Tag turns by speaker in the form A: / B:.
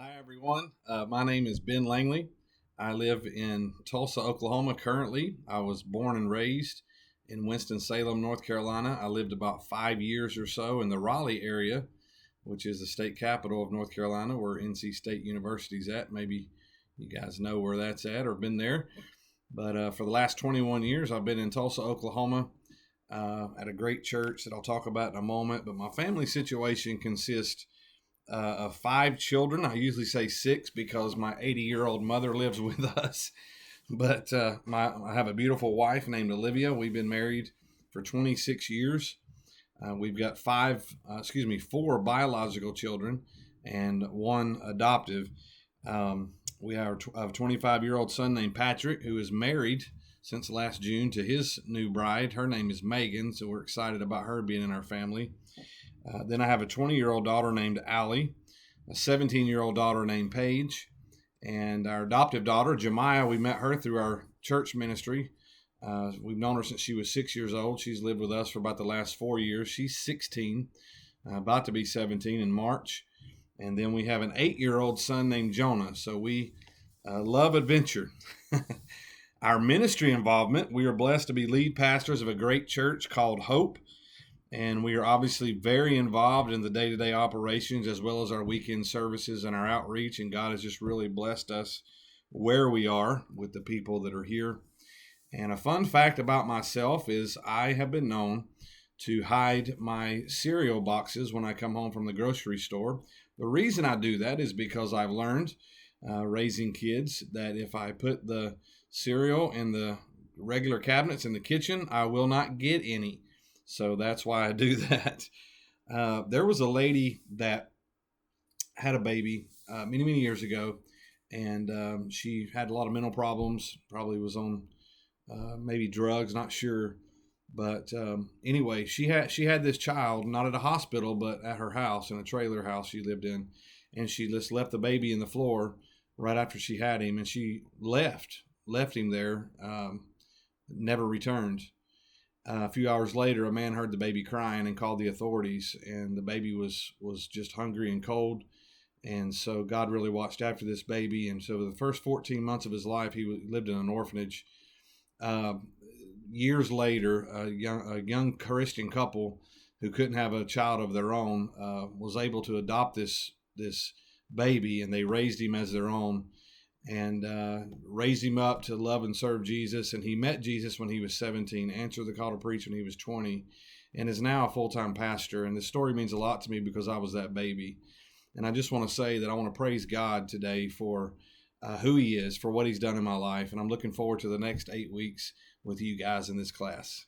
A: Hi, everyone. My name is Ben Langley. I live in Tulsa, Oklahoma currently. I was born and raised in Winston-Salem, North Carolina. I lived about 5 years or so in the Raleigh area, which is the state capital of North Carolina, where NC State University is at. Maybe you guys know where that's at or been there. But for the last 21 years, I've been in Tulsa, Oklahoma, at a great church that I'll talk about in a moment. But my family situation consists of five children. I usually say six because my 80-year-old mother lives with us. But I have a beautiful wife named Olivia. We've been married for 26 years. We've got four biological children and one adoptive. We have a 25-year-old son named Patrick, who is married since last June to his new bride. Her name is Megan, so we're excited about her being in our family. Then I have a 20-year-old daughter named Allie, a 17-year-old daughter named Paige, and our adoptive daughter, Jemiah. We met her through our church ministry. We've known her since she was 6 years old. She's lived with us for about the last 4 years. She's 16, about to be 17 in March. And then we have an 8-year-old son named Jonah. So we love adventure. Our ministry involvement, we are blessed to be lead pastors of a great church called Hope. And we are obviously very involved in the day-to-day operations as well as our weekend services and our outreach. And God has just really blessed us where we are with the people that are here. And a fun fact about myself is I have been known to hide my cereal boxes when I come home from the grocery store. The reason I do that is because I've learned raising kids that if I put the cereal in the regular cabinets in the kitchen, I will not get any. So that's why I do that. There was a lady that had a baby many years ago, and she had a lot of mental problems, probably was on maybe drugs, not sure. But anyway, she had this child, not at a hospital, but at her house, in a trailer house she lived in. And she just left the baby in the floor right after she had him, and she left him there, never returned. A few hours later, a man heard the baby crying and called the authorities, and the baby was just hungry and cold. And so God really watched after this baby. And so the first 14 months of his life, he lived in an orphanage. Years later, a young Christian couple who couldn't have a child of their own was able to adopt this baby, and they raised him as their own. And raised him up to love and serve Jesus. And he met Jesus when he was 17, answered the call to preach when he was 20, and is now a full-time pastor. And this story means a lot to me because I was that baby. And I just want to say that I want to praise God today for who he is, for what he's done in my life. And I'm looking forward to the next 8 weeks with you guys in this class.